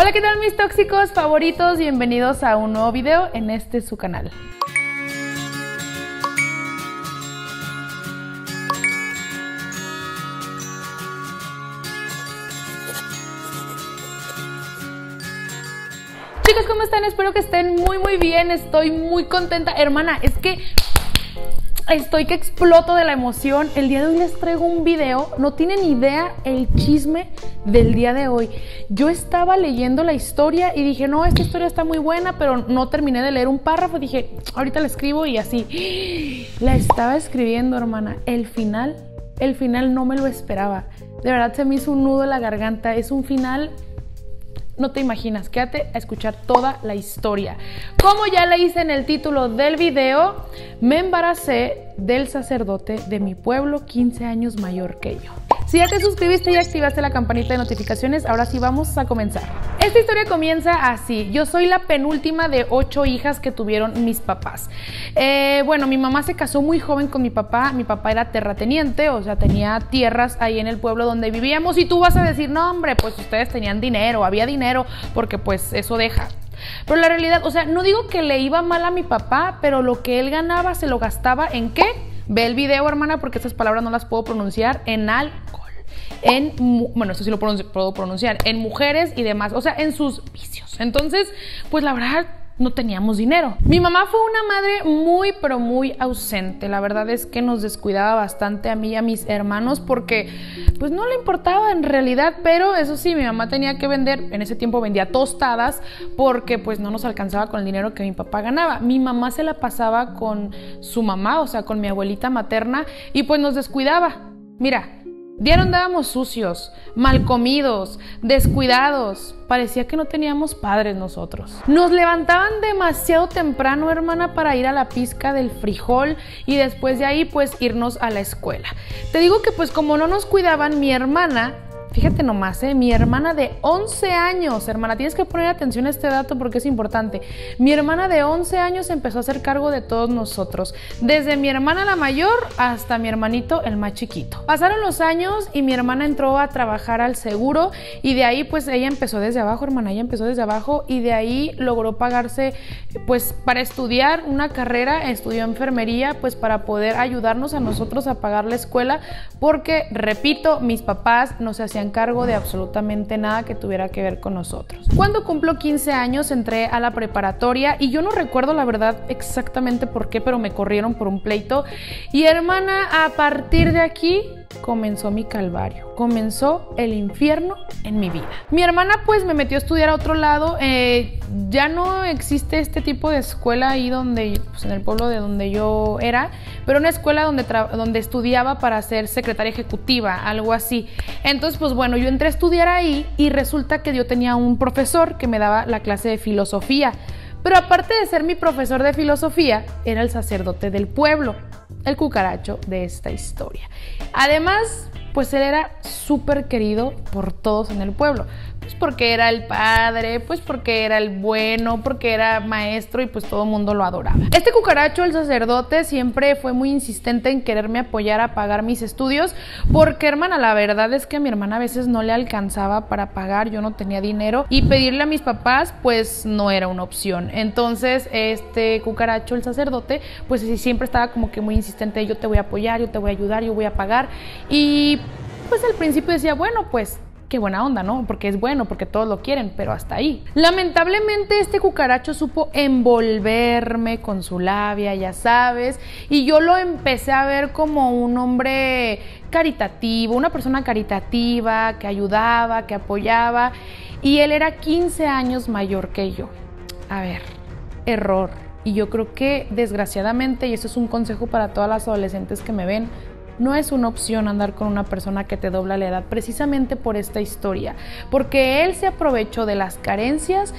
Hola, ¿qué tal mis tóxicos favoritos? Bienvenidos a un nuevo video en su canal. Chicos, ¿cómo están? Espero que estén muy bien. Estoy muy contenta. Hermana, es que estoy que exploto de la emoción. El día de hoy les traigo un video. No tienen idea el chisme del día de hoy. Yo estaba leyendo la historia y dije, no, esta historia está muy buena, pero no terminé de leer un párrafo. Dije, ahorita la escribo y así. La estaba escribiendo, hermana. El final no me lo esperaba. De verdad se me hizo un nudo en la garganta. Es un final... No te imaginas, quédate a escuchar toda la historia. Como ya le hice en el título del video, me embaracé del sacerdote de mi pueblo, 15 años mayor que yo. Si ya te suscribiste y activaste la campanita de notificaciones, ahora sí vamos a comenzar. Esta historia comienza así. Yo soy la penúltima de 8 hijas que tuvieron mis papás. Bueno, mi mamá se casó muy joven con mi papá. Mi papá era terrateniente, o sea, tenía tierras ahí en el pueblo donde vivíamos. Y tú vas a decir, no hombre, pues ustedes tenían dinero, había dinero, porque pues eso deja. Pero la realidad, o sea, no digo que le iba mal a mi papá, pero lo que él ganaba se lo gastaba ¿en qué? Ve el video, hermana, porque estas palabras no las puedo pronunciar. En alcohol, bueno, esto sí lo puedo pronunciar, en mujeres y demás, o sea, en sus vicios. Entonces, pues la verdad, no teníamos dinero. Mi mamá fue una madre muy, pero muy ausente. La verdad es que nos descuidaba bastante a mí y a mis hermanos porque pues no le importaba en realidad, pero eso sí, mi mamá tenía que vender, en ese tiempo vendía tostadas porque pues no nos alcanzaba con el dinero que mi papá ganaba. Mi mamá se la pasaba con su mamá, o sea, con mi abuelita materna, y pues nos descuidaba. Mira, diario andábamos sucios, mal comidos, descuidados. Parecía que no teníamos padres nosotros. Nos levantaban demasiado temprano, hermana, para ir a la pizca del frijol y después de ahí pues irnos a la escuela. Te digo que pues como no nos cuidaban, mi hermana... Fíjate nomás, mi hermana de 11 años, hermana, tienes que poner atención a este dato porque es importante. Mi hermana de 11 años empezó a hacer cargo de todos nosotros, desde mi hermana la mayor hasta mi hermanito el más chiquito. Pasaron los años y mi hermana entró a trabajar al seguro y de ahí pues ella empezó desde abajo, hermana, ella empezó desde abajo y de ahí logró pagarse pues para estudiar una carrera, estudió enfermería pues para poder ayudarnos a nosotros a pagar la escuela porque, repito, mis papás no se hacían cargo de absolutamente nada que tuviera que ver con nosotros. Cuando cumplo 15 años entré a la preparatoria y yo no recuerdo la verdad exactamente por qué, pero me corrieron por un pleito y, hermana, a partir de aquí comenzó mi calvario, comenzó el infierno en mi vida. Mi hermana pues me metió a estudiar a otro lado, ya no existe este tipo de escuela ahí donde, pues en el pueblo de donde yo era, pero una escuela donde estudiaba para ser secretaria ejecutiva, algo así. Entonces pues bueno, yo entré a estudiar ahí y resulta que yo tenía un profesor que me daba la clase de filosofía, pero aparte de ser mi profesor de filosofía, era el sacerdote del pueblo, el cucaracho de esta historia. Además, pues él era súper querido por todos en el pueblo, pues porque era el padre, pues porque era el bueno, porque era maestro y pues todo el mundo lo adoraba. Este cucaracho, el sacerdote, siempre fue muy insistente en quererme apoyar a pagar mis estudios porque, hermana, la verdad es que a mi hermana a veces no le alcanzaba para pagar, yo no tenía dinero y pedirle a mis papás pues no era una opción. Entonces este cucaracho, el sacerdote, pues siempre estaba como que muy insistente, yo te voy a apoyar, yo te voy a ayudar, yo voy a pagar. Y pues al principio decía, bueno, pues qué buena onda, ¿no? Porque es bueno, porque todos lo quieren, pero hasta ahí. Lamentablemente este cucaracho supo envolverme con su labia, ya sabes, y yo lo empecé a ver como un hombre caritativo, una persona caritativa, que ayudaba, que apoyaba, y él era 15 años mayor que yo. A ver, error. Y yo creo que desgraciadamente, y esto es un consejo para todas las adolescentes que me ven, no es una opción andar con una persona que te dobla la edad, precisamente por esta historia, porque él se aprovechó de las carencias,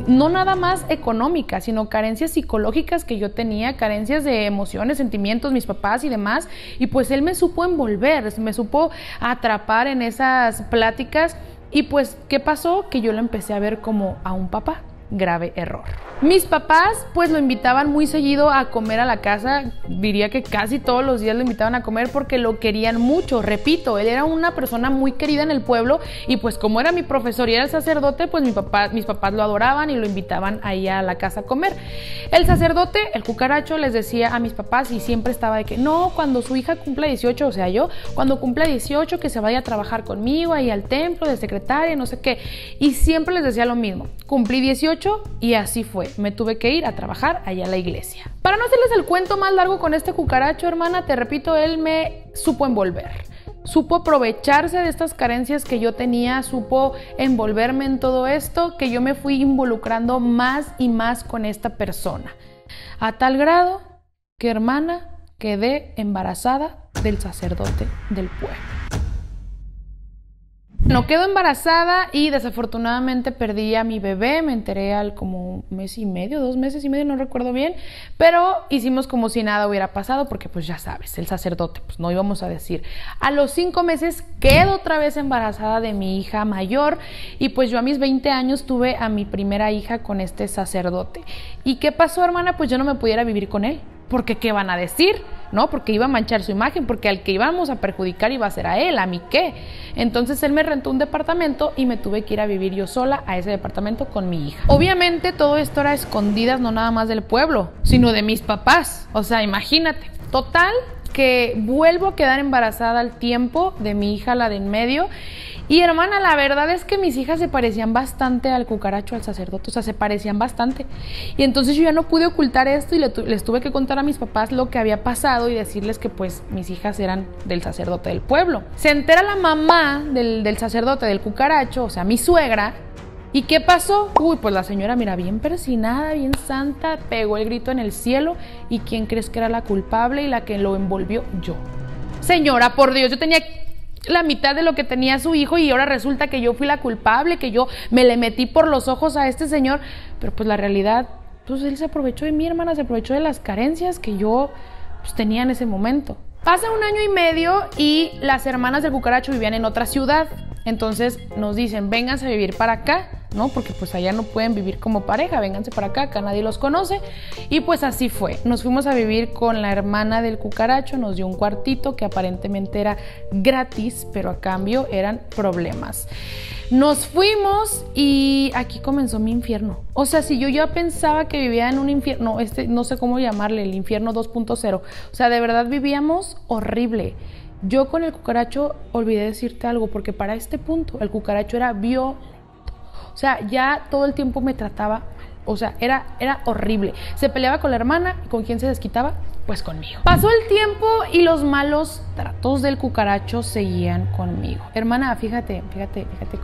no nada más económicas, sino carencias psicológicas que yo tenía, carencias de emociones, sentimientos, mis papás y demás, y pues él me supo envolver, me supo atrapar en esas pláticas, y pues, ¿qué pasó? Que yo lo empecé a ver como a un papá. grave error. Mis papás pues lo invitaban muy seguido a comer a la casa, diría que casi todos los días lo invitaban a comer porque lo querían mucho. Repito, él era una persona muy querida en el pueblo y pues como era mi profesor y era el sacerdote, pues mis papás lo adoraban y lo invitaban ahí a la casa a comer. El sacerdote, el cucaracho, les decía a mis papás y siempre estaba de que no, cuando su hija cumpla 18, o sea yo, cuando cumpla 18 que se vaya a trabajar conmigo ahí al templo de secretaria, no sé qué. Y siempre les decía lo mismo, cumplí 18 y así fue. Me tuve que ir a trabajar allá a la iglesia. Para no hacerles el cuento más largo con este cucaracho, hermana, te repito, él me supo envolver. Supo aprovecharse de estas carencias que yo tenía, supo envolverme en todo esto, que yo me fui involucrando más y más con esta persona. A tal grado que, hermana, quedé embarazada del sacerdote del pueblo. No, quedó embarazada y desafortunadamente perdí a mi bebé, me enteré al como mes y medio, 2 meses y medio, no recuerdo bien, pero hicimos como si nada hubiera pasado porque pues ya sabes, el sacerdote, pues no íbamos a decir. A los 5 meses quedo otra vez embarazada de mi hija mayor y pues yo a mis 20 años tuve a mi primera hija con este sacerdote. ¿Y qué pasó, hermana? Pues yo no me pudiera vivir con él. Porque ¿qué van a decir? ¿No? Porque iba a manchar su imagen, porque al que íbamos a perjudicar iba a ser a él, ¿a mí qué? Entonces él me rentó un departamento y me tuve que ir a vivir yo sola a ese departamento con mi hija. Obviamente todo esto era a escondidas, no nada más del pueblo, sino de mis papás. O sea, imagínate. Total, que vuelvo a quedar embarazada al tiempo de mi hija, la de en medio. Y hermana, la verdad es que mis hijas se parecían bastante al cucaracho, al sacerdote, o sea, se parecían bastante. Y entonces yo ya no pude ocultar esto y les tuve que contar a mis papás lo que había pasado y decirles que pues mis hijas eran del sacerdote del pueblo. Se entera la mamá del sacerdote del cucaracho, o sea, mi suegra. ¿Y qué pasó? Uy, pues la señora, mira, bien persinada, bien santa, pegó el grito en el cielo. ¿Y quién crees que era la culpable y la que lo envolvió? Yo. Señora, por Dios, yo tenía la mitad de lo que tenía su hijo y ahora resulta que yo fui la culpable, que yo me le metí por los ojos a este señor. Pero pues la realidad, pues él se aprovechó de mí, hermana, se aprovechó de las carencias que yo pues tenía en ese momento. Pasa 1 año y medio y las hermanas del cucaracho vivían en otra ciudad. Entonces nos dicen, vénganse a vivir para acá, ¿no? Porque pues allá no pueden vivir como pareja, vénganse para acá, acá nadie los conoce. Y pues así fue, nos fuimos a vivir con la hermana del cucaracho, nos dio un cuartito que aparentemente era gratis, pero a cambio eran problemas. Nos fuimos y aquí comenzó mi infierno. O sea, si yo ya pensaba que vivía en un infierno, no sé cómo llamarle, el infierno 2.0. O sea, de verdad vivíamos horrible. Yo con el cucaracho olvidé decirte algo, porque para este punto el cucaracho era violento. O sea, ya todo el tiempo me trataba mal. O sea, era horrible. Se peleaba con la hermana y ¿con quién se desquitaba? Pues conmigo. Pasó el tiempo y los malos tratos del cucaracho seguían conmigo. Hermana, fíjate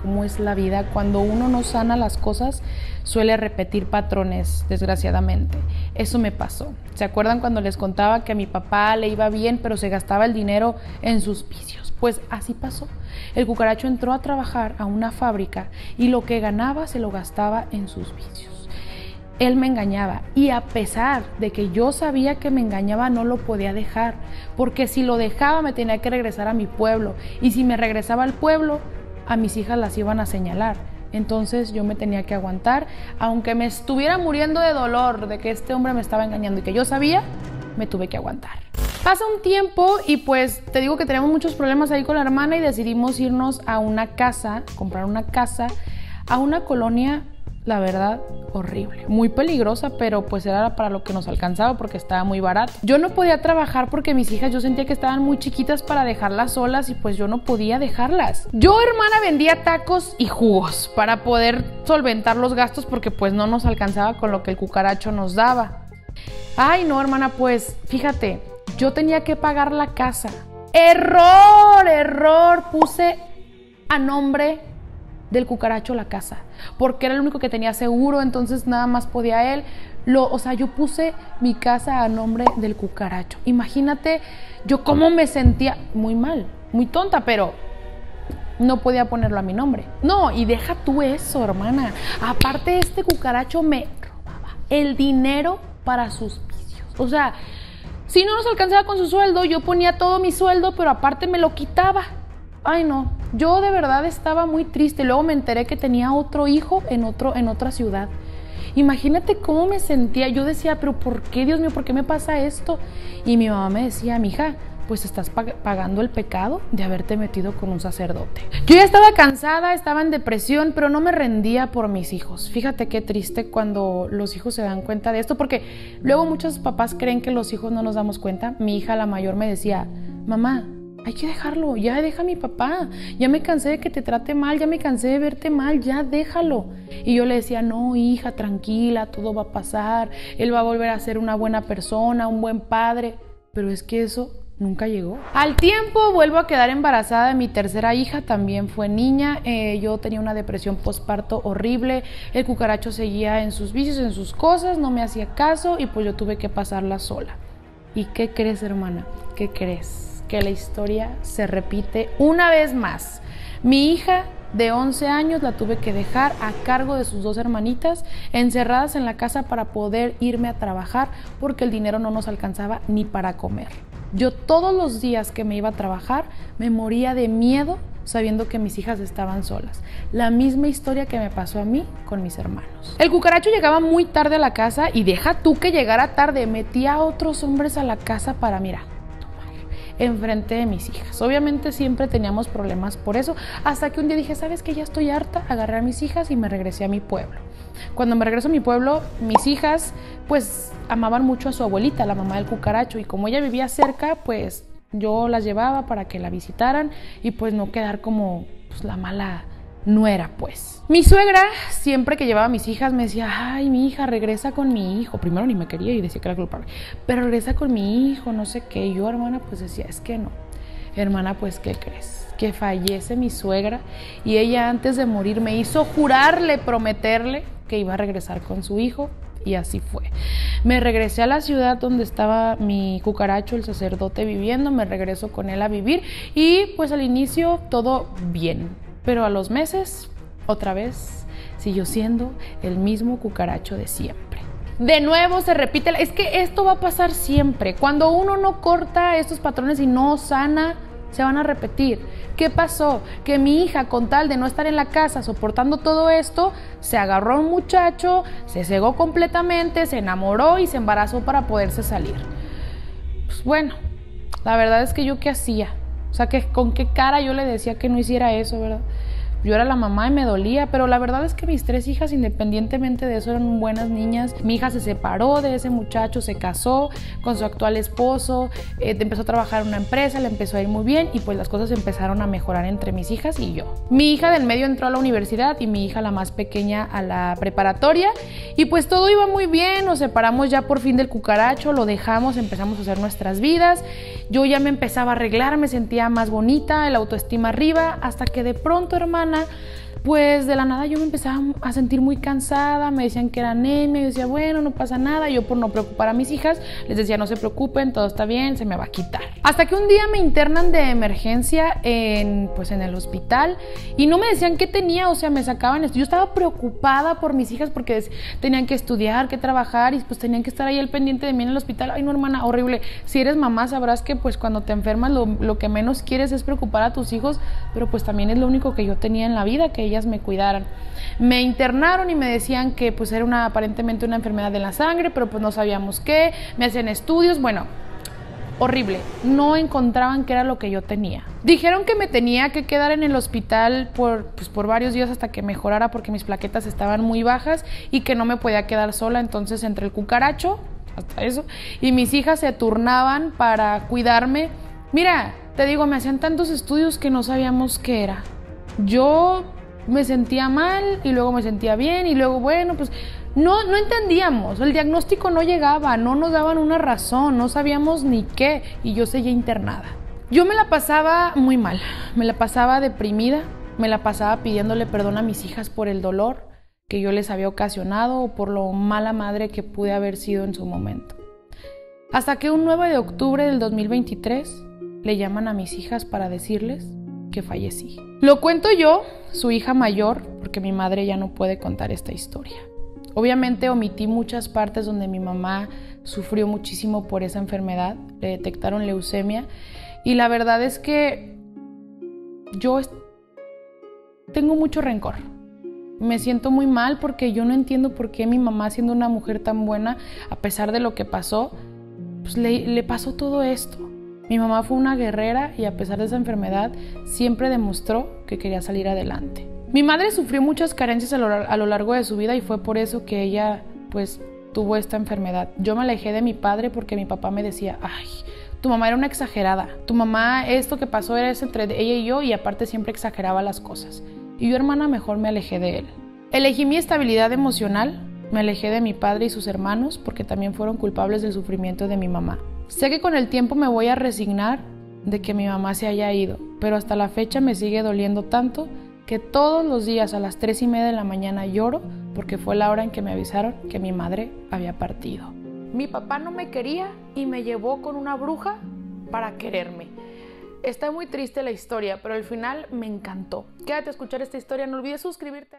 cómo es la vida. Cuando uno no sana las cosas, suele repetir patrones, desgraciadamente. Eso me pasó. ¿Se acuerdan cuando les contaba que a mi papá le iba bien, pero se gastaba el dinero en sus vicios? Pues así pasó. El cucaracho entró a trabajar a una fábrica y lo que ganaba se lo gastaba en sus vicios. Él me engañaba y a pesar de que yo sabía que me engañaba no lo podía dejar, porque si lo dejaba me tenía que regresar a mi pueblo y si me regresaba al pueblo a mis hijas las iban a señalar. Entonces yo me tenía que aguantar, aunque me estuviera muriendo de dolor de que este hombre me estaba engañando y que yo sabía, me tuve que aguantar. Pasa un tiempo y pues te digo que teníamos muchos problemas ahí con la hermana y decidimos irnos a una casa, comprar una casa, a una colonia, la verdad, horrible, muy peligrosa, pero pues era para lo que nos alcanzaba porque estaba muy barato. Yo no podía trabajar porque mis hijas, yo sentía que estaban muy chiquitas para dejarlas solas y pues yo no podía dejarlas. Yo, hermana, vendía tacos y jugos para poder solventar los gastos porque pues no nos alcanzaba con lo que el cucaracho nos daba. Ay, no, hermana, pues fíjate, yo tenía que pagar la casa. ¡Error! Puse a nombre del cucaracho la casa, porque era el único que tenía seguro, entonces nada más podía él. O sea, yo puse mi casa a nombre del cucaracho. Imagínate yo cómo me sentía, muy mal, muy tonta, pero no podía ponerlo a mi nombre. No, y deja tú eso, hermana. Aparte, este cucaracho me robaba el dinero para sus vicios. O sea, si no nos alcanzaba con su sueldo, yo ponía todo mi sueldo, pero aparte me lo quitaba. Ay, no, yo de verdad estaba muy triste. Luego me enteré que tenía otro hijo en otra ciudad. Imagínate cómo me sentía. Yo decía, pero ¿por qué, Dios mío? ¿Por qué me pasa esto? Y mi mamá me decía, mija, pues estás pagando el pecado de haberte metido con un sacerdote. Yo ya estaba cansada, estaba en depresión, pero no me rendía por mis hijos. Fíjate qué triste cuando los hijos se dan cuenta de esto, porque luego muchos papás creen que los hijos no nos damos cuenta. Mi hija, la mayor, me decía, mamá, hay que dejarlo, ya deja a mi papá, ya me cansé de que te trate mal, ya me cansé de verte mal, ya déjalo. Y yo le decía, no, hija, tranquila, todo va a pasar, él va a volver a ser una buena persona, un buen padre. Pero es que eso nunca llegó. Al tiempo vuelvo a quedar embarazada de mi tercera hija, también fue niña. Yo tenía una depresión postparto horrible, el cucaracho seguía en sus vicios, en sus cosas, no me hacía caso y pues yo tuve que pasarla sola. ¿Y qué crees, hermana? ¿Qué crees? Que la historia se repite una vez más. Mi hija de 11 años la tuve que dejar a cargo de sus 2 hermanitas, encerradas en la casa para poder irme a trabajar porque el dinero no nos alcanzaba ni para comer. Yo todos los días que me iba a trabajar me moría de miedo sabiendo que mis hijas estaban solas. La misma historia que me pasó a mí con mis hermanos. El cucaracho llegaba muy tarde a la casa y deja tú que llegara tarde, metía a otros hombres a la casa para, mira, enfrente de mis hijas. Obviamente siempre teníamos problemas por eso, hasta que un día dije, ¿sabes qué? Ya estoy harta, agarré a mis hijas y me regresé a mi pueblo. Cuando me regreso a mi pueblo, mis hijas pues amaban mucho a su abuelita, la mamá del cucaracho, y como ella vivía cerca, pues yo las llevaba para que la visitaran y pues no quedar como pues, la mala nuera, pues. Mi suegra, siempre que llevaba a mis hijas, me decía, ay, mi hija, regresa con mi hijo. Primero ni me quería y decía que era culpable, pero regresa con mi hijo, no sé qué. Y yo, hermana, pues decía, es que no. Hermana, pues, ¿qué crees? Que fallece mi suegra y ella antes de morir me hizo jurarle, prometerle que iba a regresar con su hijo. Y así fue. Me regresé a la ciudad donde estaba mi cucaracho, el sacerdote, viviendo. Me regreso con él a vivir y pues al inicio todo bien. Pero a los meses, otra vez, siguió siendo el mismo cucaracho de siempre. De nuevo se repite, es que esto va a pasar siempre. Cuando uno no corta estos patrones y no sana, se van a repetir. ¿Qué pasó? Que mi hija, con tal de no estar en la casa soportando todo esto, se agarró a un muchacho, se cegó completamente, se enamoró y se embarazó para poderse salir. Pues bueno, la verdad es que yo ¿qué hacía? O sea, que con qué cara yo le decía que no hiciera eso, ¿verdad? Yo era la mamá y me dolía, pero la verdad es que mis 3 hijas, independientemente de eso, eran buenas niñas. Mi hija se separó de ese muchacho, se casó con su actual esposo, empezó a trabajar en una empresa, le empezó a ir muy bien y pues las cosas empezaron a mejorar entre mis hijas y yo. Mi hija del medio entró a la universidad y mi hija, la más pequeña, a la preparatoria y pues todo iba muy bien, nos separamos ya por fin del cucaracho, lo dejamos, empezamos a hacer nuestras vidas. Yo ya me empezaba a arreglar, me sentía más bonita, el autoestima arriba, hasta que de pronto, hermana, pues de la nada yo me empezaba a sentir muy cansada, me decían que era anemia, yo decía, bueno, no pasa nada, yo por no preocupar a mis hijas, les decía, no se preocupen, todo está bien, se me va a quitar. Hasta que un día me internan de emergencia en el hospital y no me decían qué tenía, o sea, me sacaban esto. Yo estaba preocupada por mis hijas porque tenían que estudiar, que trabajar y pues tenían que estar ahí al pendiente de mí en el hospital. Ay, no, hermana, horrible. Si eres mamá sabrás que pues cuando te enfermas lo que menos quieres es preocupar a tus hijos, pero pues también es lo único que yo tenía en la vida, que ellas me cuidaran. Me internaron y me decían que pues era aparentemente una enfermedad de la sangre, pero pues no sabíamos qué, me hacían estudios, bueno, horrible, no encontraban qué era lo que yo tenía. Dijeron que me tenía que quedar en el hospital por varios días hasta que mejorara porque mis plaquetas estaban muy bajas y que no me podía quedar sola, entonces entre el cucaracho, hasta eso, y mis hijas se turnaban para cuidarme. Mira, te digo, me hacían tantos estudios que no sabíamos qué era. Yo me sentía mal y luego me sentía bien y luego, bueno, pues no entendíamos, el diagnóstico no llegaba, no nos daban una razón, no sabíamos ni qué y yo seguía internada. Yo me la pasaba muy mal, me la pasaba deprimida, me la pasaba pidiéndole perdón a mis hijas por el dolor que yo les había ocasionado o por lo mala madre que pude haber sido en su momento. Hasta que un 9 de octubre del 2023 le llaman a mis hijas para decirles que fallecí. Lo cuento yo, su hija mayor, porque mi madre ya no puede contar esta historia. Obviamente omití muchas partes donde mi mamá sufrió muchísimo por esa enfermedad, le detectaron leucemia y la verdad es que yo tengo mucho rencor. Me siento muy mal porque yo no entiendo por qué mi mamá, siendo una mujer tan buena, a pesar de lo que pasó, pues le pasó todo esto. Mi mamá fue una guerrera y a pesar de esa enfermedad siempre demostró que quería salir adelante. Mi madre sufrió muchas carencias a lo largo de su vida y fue por eso que ella pues tuvo esta enfermedad. Yo me alejé de mi padre porque mi papá me decía, ay, tu mamá era una exagerada, tu mamá esto que pasó era entre ella y yo y aparte siempre exageraba las cosas. Y yo, hermana, mejor me alejé de él. Elegí mi estabilidad emocional, me alejé de mi padre y sus hermanos porque también fueron culpables del sufrimiento de mi mamá. Sé que con el tiempo me voy a resignar de que mi mamá se haya ido, pero hasta la fecha me sigue doliendo tanto que todos los días a las 3:30 de la mañana lloro porque fue la hora en que me avisaron que mi madre había partido. Mi papá no me quería y me llevó con una bruja para quererme. Está muy triste la historia, pero al final me encantó. Quédate a escuchar esta historia, no olvides suscribirte.